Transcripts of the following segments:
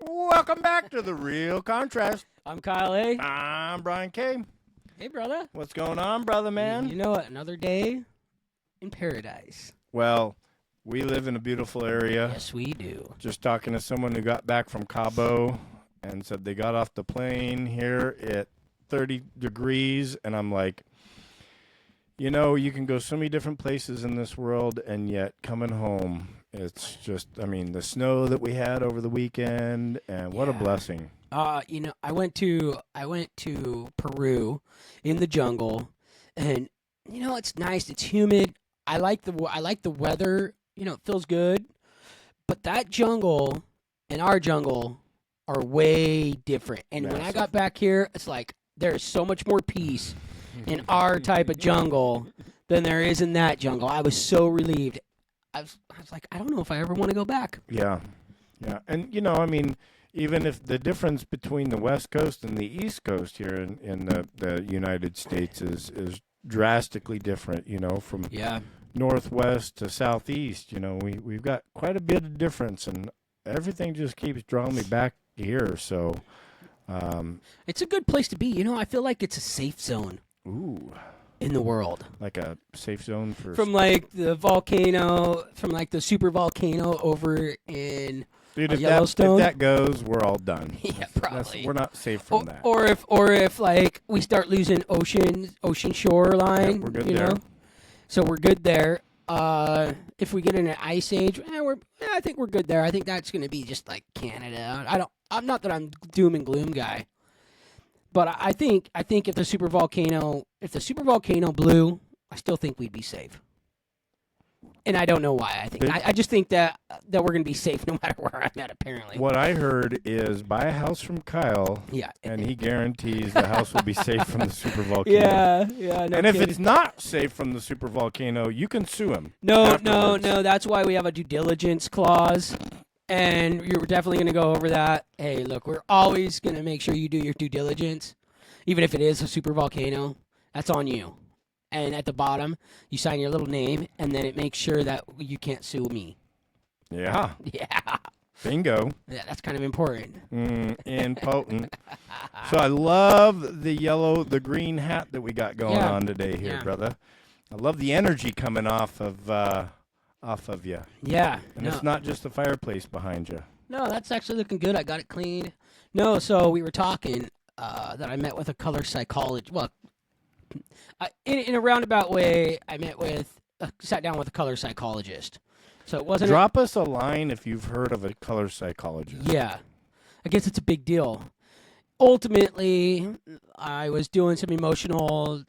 Welcome back to The Real Contrast. I'm Kyle A. I'm Brian K. Hey, brother. What's going on, brother man? You know what? Another day in paradise. Well, we live in a beautiful area. Yes, we do. Just talking to someone who got back from Cabo and said they got off the plane here at 30 degrees. And I'm like, you know, you can go so many different places in this world, and yet coming home, it's just, I mean, the snow that we had over the weekend, and what a blessing. You know, I went to Peru in the jungle, and you know, it's nice. It's humid. I like the weather. You know, it feels good. But that jungle and our jungle are way different. And when I got back here, it's like there's so much more peace in our type of jungle than there is in that jungle. I was so relieved. I was like, I don't know if I ever want to go back. Yeah. And, you know, I mean, even if the difference between the West Coast and the East Coast here in the United States is drastically different, you know, from Northwest to Southeast, you know, we've got quite a bit of difference, and everything just keeps drawing me back here. So it's a good place to be. You know, I feel like it's a safe zone. Ooh. In the world. Like a safe zone for... From like the volcano, from like the super volcano over in Yellowstone. If that goes, we're all done. Yeah, probably. We're not safe from that. Or if like we start losing ocean shoreline, we're good you there. know? So we're good there. If we get in an ice age, I think we're good there. I think that's going to be just like Canada. I'm not that I'm doom and gloom guy. But I think if the super volcano blew, I still think we'd be safe. And I don't know why. I just think that we're going to be safe no matter where I'm at, apparently. What I heard is buy a house from Kyle, and he guarantees the house will be safe from the super volcano. Yeah. No and kidding. if it's not safe from the super volcano, you can sue him. No. That's why we have a due diligence clause. And you're definitely going to go over that. Hey, look, we're always going to make sure you do your due diligence. Even if it is a super volcano, that's on you. And at the bottom, you sign your little name, and then it makes sure that you can't sue me. Yeah. Yeah. Bingo. Yeah, that's kind of important. And potent. So I love the green hat that we got going on today here, brother. I love the energy coming off of you. Yeah. And it's not just the fireplace behind you. No, that's actually looking good. I got it cleaned. No, so we were talking that I met with a color psychologist. Well, in a roundabout way, sat down with a color psychologist. So it wasn't. Drop us a line if you've heard of a color psychologist. Yeah. I guess it's a big deal. Ultimately, I was doing some emotional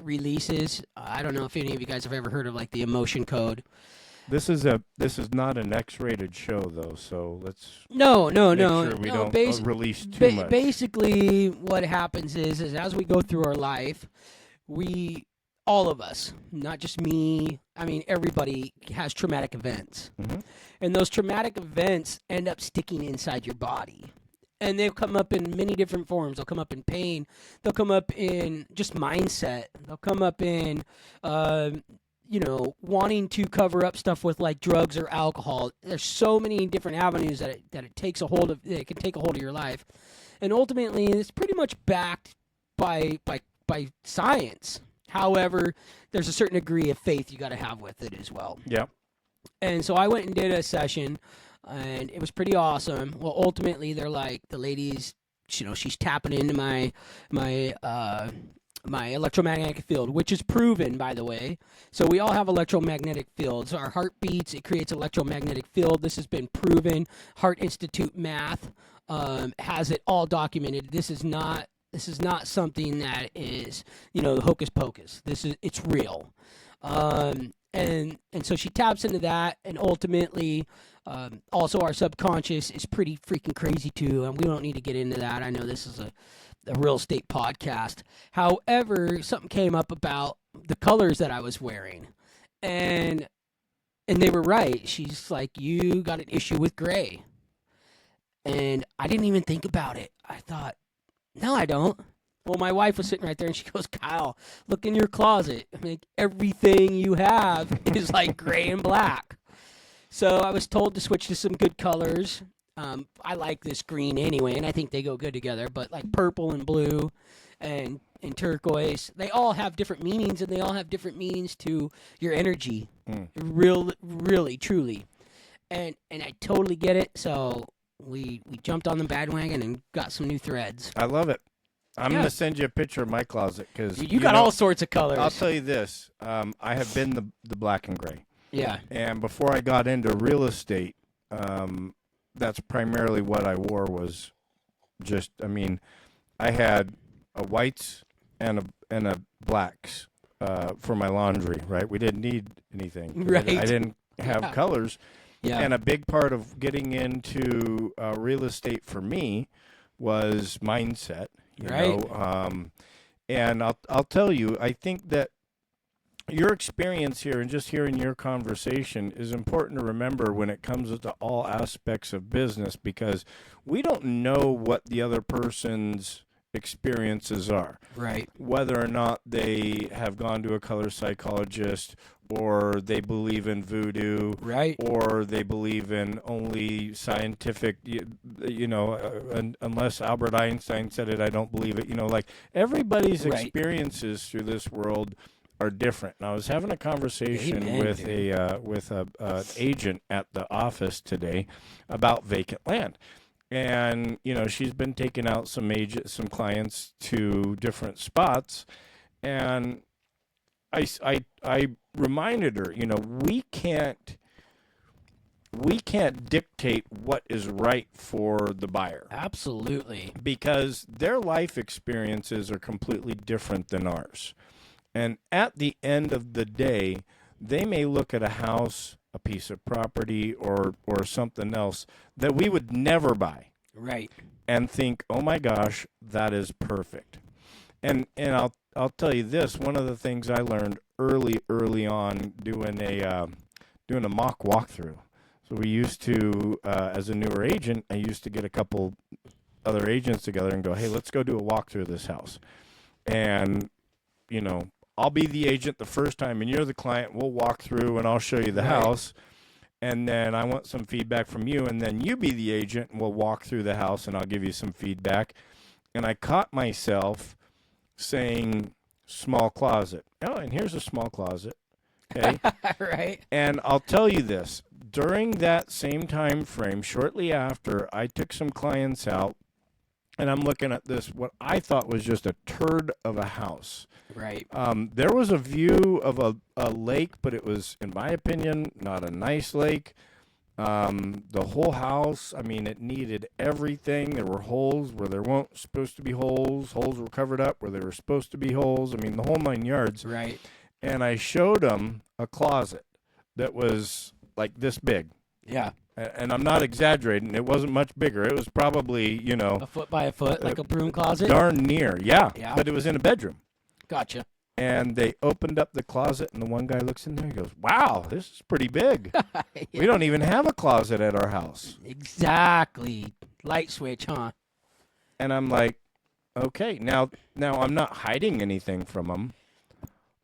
releases. I don't know if any of you guys have ever heard of like the emotion code. This is not an X-rated show though, so let's no. Sure we don't release too much. Basically, what happens is as we go through our life, all of us, not just me, I mean everybody has traumatic events, and those traumatic events end up sticking inside your body. And they'll come up in many different forms. They'll come up in pain. They'll come up in just mindset. They'll come up in, wanting to cover up stuff with like drugs or alcohol. There's so many different avenues that it takes a hold of. It can take a hold of your life, and ultimately, it's pretty much backed by science. However, there's a certain degree of faith you got to have with it as well. Yeah. And so I went and did a session. And it was pretty awesome. Well, ultimately, they're like, the ladies, you know, she's tapping into my electromagnetic field, which is proven, by the way. So we all have electromagnetic fields. Our heart beats, it creates electromagnetic field. This has been proven. Heart Institute math has it all documented. This is not something that is, you know, hocus pocus. It's real. And so she taps into that, and ultimately, also our subconscious is pretty freaking crazy too, and we don't need to get into that. I know this is a real estate podcast. However, something came up about the colors that I was wearing, and they were right. She's like, you got an issue with gray. And I didn't even think about it. I thought, no, I don't. Well, my wife was sitting right there, and she goes, Kyle, look in your closet. I mean, everything you have is like gray and black. So I was told to switch to some good colors. I like this green anyway, and I think they go good together. But like purple and blue, and turquoise, they all have different meanings, and they all have different meanings to your energy. Really, truly, and I totally get it. So we jumped on the bandwagon and got some new threads. I love it. I'm going to send you a picture of my closet because you got all sorts of colors. I'll tell you this. I have been the black and gray. Yeah. And before I got into real estate, that's primarily what I wore was just, I mean, I had a whites and a blacks for my laundry, right? We didn't need anything. Right. I didn't have colors. Yeah. And a big part of getting into real estate for me was mindset. You know? And I'll tell you, I think that your experience here and just hearing your conversation is important to remember when it comes to all aspects of business, because we don't know what the other person's experiences are. Right. Whether or not they have gone to a color psychologist, or they believe in voodoo, right, or they believe in only scientific, unless Albert Einstein said it, I don't believe it. Like everybody's experiences through this world are different. And I was having a conversation with an agent at the office today about vacant land. And, she's been taking out some clients to different spots. And I reminded her, we can't dictate what is right for the buyer. Absolutely. Because their life experiences are completely different than ours. And at the end of the day, they may look at a house, a piece of property, or something else that we would never buy. Right. And think, oh my gosh, that is perfect. And I'll tell you this, one of the things I learned early on doing a mock walkthrough. So we used to, as a newer agent, I used to get a couple other agents together and go, hey, let's go do a walkthrough of this house. And, I'll be the agent the first time and you're the client. We'll walk through and I'll show you the house. And then I want some feedback from you. And then you be the agent and we'll walk through the house and I'll give you some feedback. And I caught myself saying small closet. Oh, and here's a small closet. Okay. Right. And I'll tell you this, during that same time frame, shortly after, I took some clients out and I'm looking at this, what I thought was just a turd of a house. Right. There was a view of a lake, but it was, in my opinion, not a nice lake. The whole house, I mean, it needed everything. There were holes where there weren't supposed to be holes. Holes were covered up where there were supposed to be holes. I mean, the whole 9 yards. Right. And I showed them a closet that was like this big. Yeah. And I'm not exaggerating. It wasn't much bigger. It was probably, a foot by a foot, like a broom closet? Darn near, yeah. Yeah. But it was in a bedroom. Gotcha. And they opened up the closet, and the one guy looks in there and goes, wow, this is pretty big. Yeah. We don't even have a closet at our house. Exactly. Light switch, huh? And I'm like, okay, now I'm not hiding anything from them.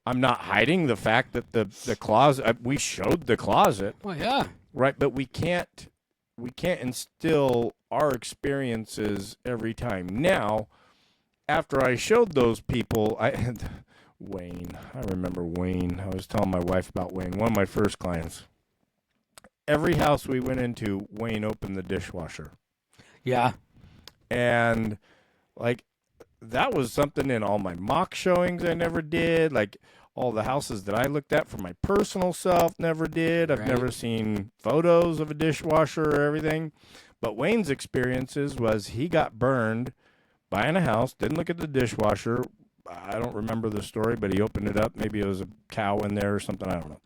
I'm not hiding the fact that the closet, we showed the closet. Well, yeah. Right, but we can't instill our experiences every time. Now, after I showed those people, Wayne. I remember Wayne. I was telling my wife about Wayne, one of my first clients. Every house we went into, Wayne opened the dishwasher. Yeah. And, that was something in all my mock showings I never did. All the houses that I looked at for my personal self never did. I've never seen photos of a dishwasher or everything. But Wayne's experiences was he got burned buying a house, didn't look at the dishwasher. I don't remember the story, but he opened it up. Maybe it was a cow in there or something. I don't know.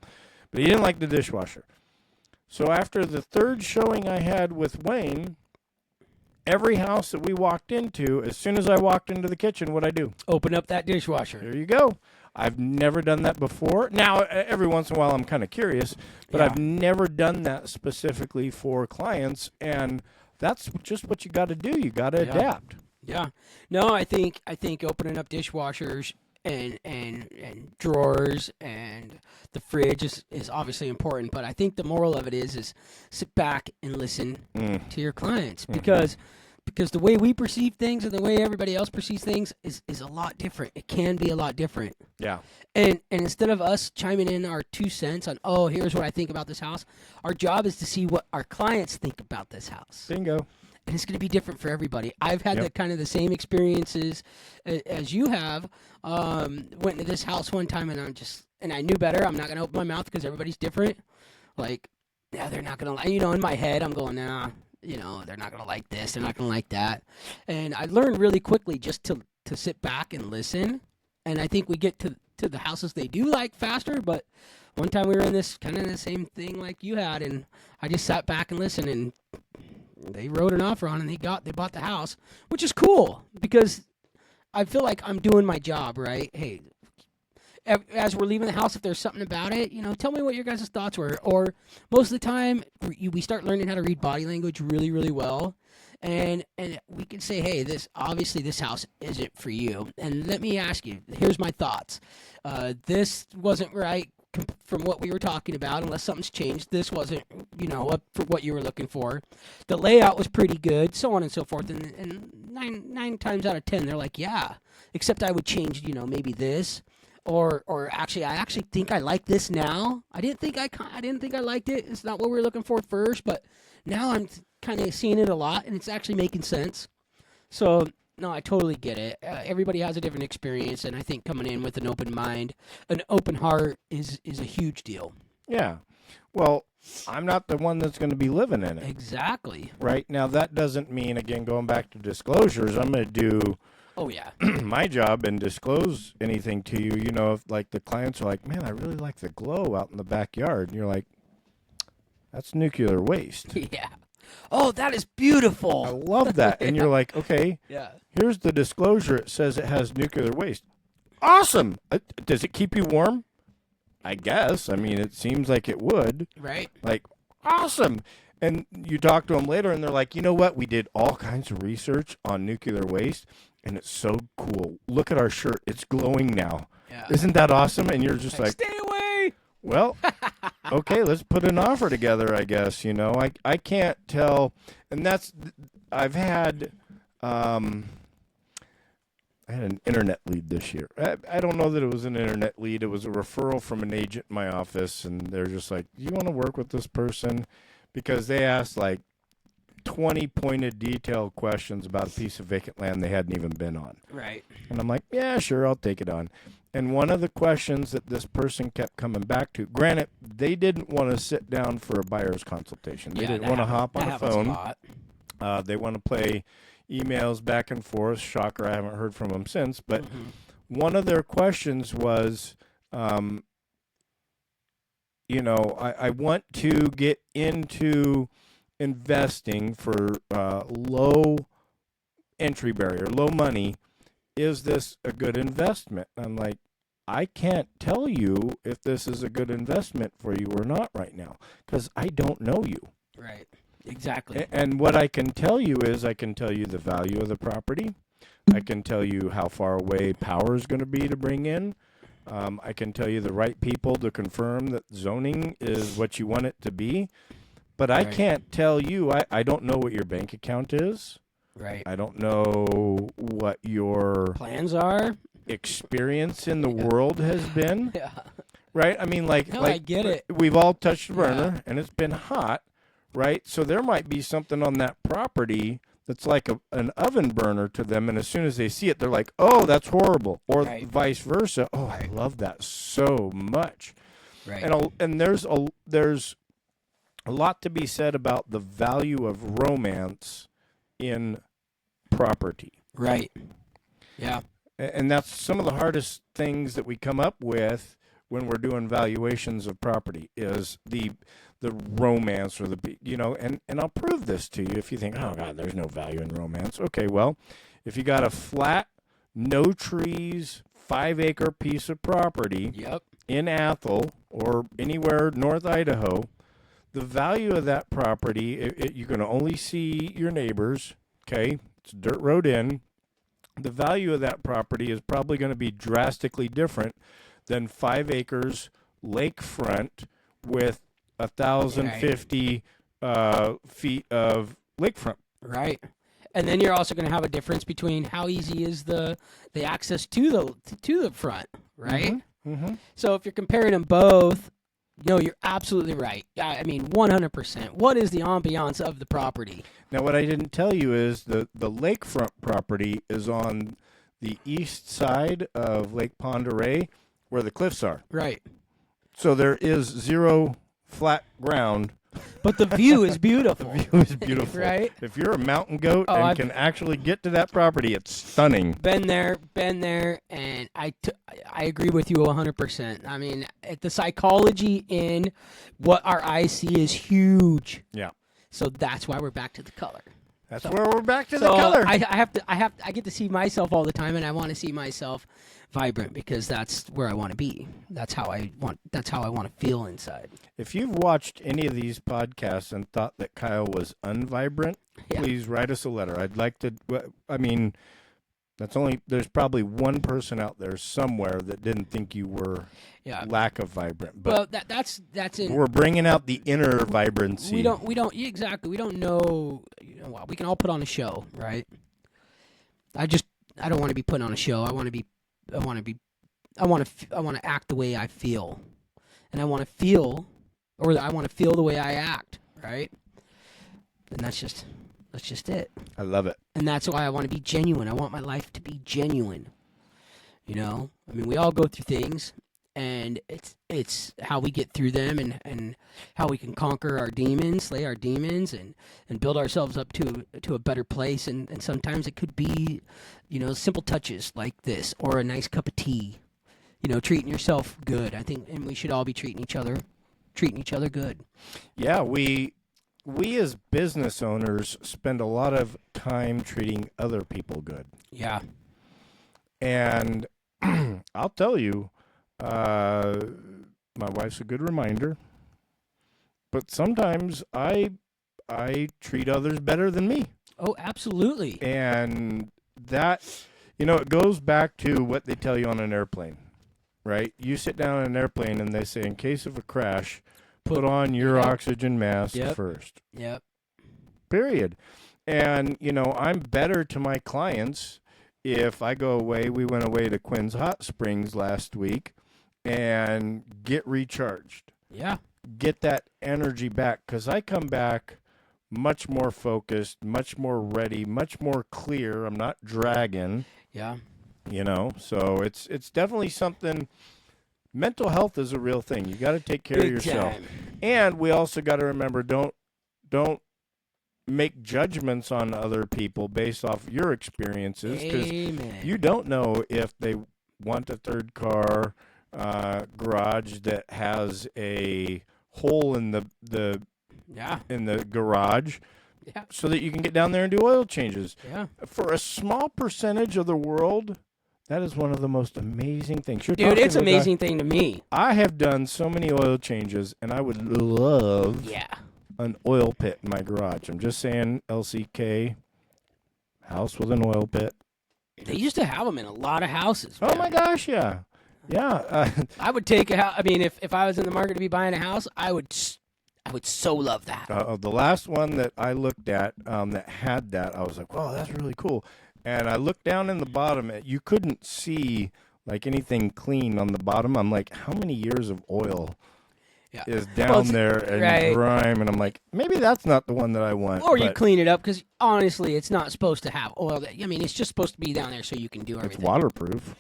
But he didn't like the dishwasher. So after the third showing I had with Wayne, every house that we walked into, as soon as I walked into the kitchen, what'd I do? Open up that dishwasher. There you go. I've never done that before. Now, every once in a while, I'm kind of curious, but I've never done that specifically for clients, and that's just what you got to do. You got to adapt. Yeah. No, I think opening up dishwashers and drawers, and the fridge is obviously important. But I think the moral of it is sit back and listen to your clients, because the way we perceive things and the way everybody else perceives things is a lot different. It can be a lot different. Yeah. And instead of us chiming in our 2 cents on, here's what I think about this house, our job is to see what our clients think about this house. Bingo. And it's going to be different for everybody. I've had the same experiences as you have. Went to this house one time, and I knew better. I'm not going to open my mouth because everybody's different. Like, yeah, they're not going to like, in my head, I'm going, nah, they're not going to like this. They're not going to like that. And I learned really quickly just to sit back and listen. And I think we get to the houses they do like faster. But one time we were in this kind of the same thing like you had, and I just sat back and listened, and they wrote an offer on, and they bought the house, which is cool because I feel like I'm doing my job, right? Hey, as we're leaving the house, if there's something about it, tell me what your guys' thoughts were. Or most of the time, we start learning how to read body language really, really well. And we can say, hey, this house isn't for you. And let me ask you, here's my thoughts. This wasn't right from what we were talking about, unless something's changed. This wasn't, up for what you were looking for. The layout was pretty good, so on and so forth. And nine times out of 10, they're like, yeah, except I would change, maybe this. Or actually, I actually think I like this now. I didn't think I liked it. It's not what we were looking for first, but now I'm kind of seeing it a lot, and it's actually making sense. So, no, I totally get it. Everybody has a different experience, and I think coming in with an open mind, an open heart is a huge deal. Yeah. Well, I'm not the one that's going to be living in it. Exactly. Right? Now, that doesn't mean, again, going back to disclosures, I'm going to do my job and disclose anything to you. If like the clients are like, man, I really like the glow out in the backyard. And you're like, that's nuclear waste. Yeah. Oh, that is beautiful. I love that. And you're like, okay, yeah. Here's the disclosure. It says it has nuclear waste. Awesome. Does it keep you warm? I guess. I mean, it seems like it would. Right. Like, awesome. And you talk to them later, and they're like, you know what? We did all kinds of research on nuclear waste, and it's so cool. Look at our shirt. It's glowing now. Yeah. Isn't that awesome? And you're just like, stay away. Well, okay, let's put an offer together, I guess. I can't tell. And I've had an internet lead this year. I don't know that it was an internet lead. It was a referral from an agent in my office, and they're just like, do you want to work with this person? Because they asked like 20 pointed detailed questions about a piece of vacant land they hadn't even been on. Right. And I'm like, yeah, sure, I'll take it on. And one of the questions that this person kept coming back to, granted, they didn't want to sit down for a buyer's consultation. They didn't want to hop on a phone. They want to play emails back and forth. Shocker, I haven't heard from them since. But one of their questions was, I want to get into investing for low entry barrier, low money. Is this a good investment? I'm like, I can't tell you if this is a good investment for you or not right now because I don't know you. Right. Exactly. And what I can tell you is I can tell you the value of the property. I can tell you how far away power is going to be to bring in. I can tell you the right people to confirm that zoning is what you want it to be. But I can't tell you. I don't know what your bank account is. Right. I don't know what your plans are. Experience in the world has been. Yeah. Right? I mean, like I get it. We've all touched the burner, and it's been hot, right? So there might be something on that property that's like an oven burner to them, and as soon as they see it, they're like, oh, that's horrible. Or vice versa. Oh, I love that so much. Right. And there's a lot to be said about the value of romance in property. Right. Yeah. And that's some of the hardest things that we come up with when we're doing valuations of property is the romance or and I'll prove this to you if you think, oh God, there's no value in romance. Okay, well, if you got a flat, no trees, 5-acre piece of property in Athol or anywhere North Idaho, the value of that property, you're going to only see your neighbors, okay? It's a dirt road in. the value of that property is probably going to be drastically different than 5 acres lakefront with 1,050 feet of lakefront. Right. And then you're also going to have a difference between how easy is the access to the front, right? Mm-hmm. So if you're comparing them both, you're absolutely right. I mean, 100%. What is the ambiance of the property? Now, what I didn't tell you is the lakefront property is on the east side of Lake Pend Oreille, where the cliffs are. Right. So there is zero flat ground. But the view is beautiful. The view is beautiful. Right? If you're a mountain goat and can actually get to that property, it's stunning. Been there, and I agree with you 100%. I mean, the psychology in what our eyes see is huge. Yeah. So that's why we're back to the color. That's where we're back to the color. I get to see myself all the time, and I want to see myself vibrant because that's where I want to be. That's how I want to feel inside. If you've watched any of these podcasts and thought that Kyle was unvibrant, please write us a letter. I'd like to. I mean, there's probably one person out there somewhere that didn't think you were lack of vibrant. But well, that's in. We're bringing out the inner vibrancy. We don't exactly. We don't know. We can all put on a show, right? I don't want to be put on a show. I want to act the way I feel, and I want to feel the way I act, right? And that's just it. I love it. And that's why I want to be genuine. I want my life to be genuine. I mean, we all go through things, and it's how we get through them and how we can conquer our demons, slay our demons, and build ourselves up to a better place. And sometimes it could be, simple touches like this, or a nice cup of tea, treating yourself good. I think, and we should all be treating each other good. Yeah, we as business owners spend a lot of time treating other people good. Yeah. And I'll tell you, my wife's a good reminder, but sometimes I treat others better than me. Oh, absolutely. And that, it goes back to what they tell you on an airplane, right? You sit down on an airplane and they say, in case of a crash, put on your oxygen mask first. Yep. Period. And, I'm better to my clients if I go away. We went away to Quinn's Hot Springs last week and get recharged. Yeah. Get that energy back, because I come back much more focused, much more ready, much more clear. I'm not dragging. Yeah. So it's definitely something. Mental health is a real thing. You got to take care of yourself. And we also got to remember, don't make judgments on other people based off your experiences, because you don't know if they want a third car garage that has a hole in the garage, so that you can get down there and do oil changes. Yeah. For a small percentage of the world, that is one of the most amazing things. Dude, it's an amazing thing to me. I have done so many oil changes, and I would love an oil pit in my garage. I'm just saying, LCK, house with an oil pit. They used to have them in a lot of houses. Man. Oh, my gosh, yeah. Yeah. I would take a house. I mean, if I was in the market to be buying a house, I would so love that. The last one that I looked at that had that, I was like, wow, that's really cool. And I looked down in the bottom. You couldn't see like anything clean on the bottom. I'm like, how many years of oil is down there and grime? And I'm like, maybe that's not the one that I want. Or you clean it up, because honestly, it's not supposed to have oil. I mean, it's just supposed to be down there so you can do everything. It's waterproof.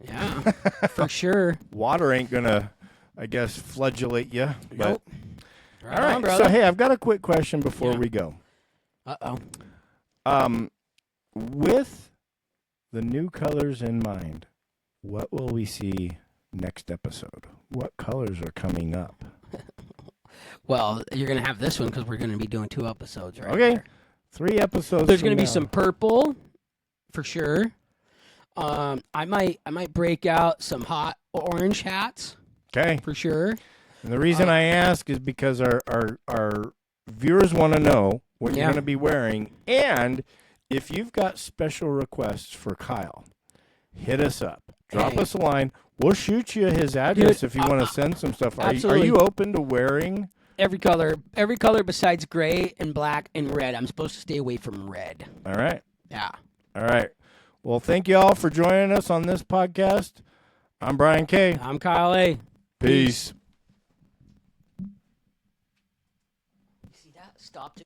Yeah, for sure. Water ain't gonna, I guess, flagellate you. But nope. Right all right, on, brother. So hey, I've got a quick question before we go. With the new colors in mind, what will we see next episode? What colors are coming up? Well, you're going to have this one because we're going to be doing 2 episodes, right? Okay. 3 episodes. There's going to be some purple, for sure. I might break out some hot orange hats. Okay. For sure. And the reason I ask is because our viewers want to know what you're going to be wearing, and if you've got special requests for Kyle, hit us up. Drop us a line. We'll shoot you his address if you want to send some stuff. Are you open to wearing? Every color besides gray and black and red. I'm supposed to stay away from red. All right. Yeah. All right. Well, thank you all for joining us on this podcast. I'm Brian K. I'm Kyle A. Peace. See that? Stopped.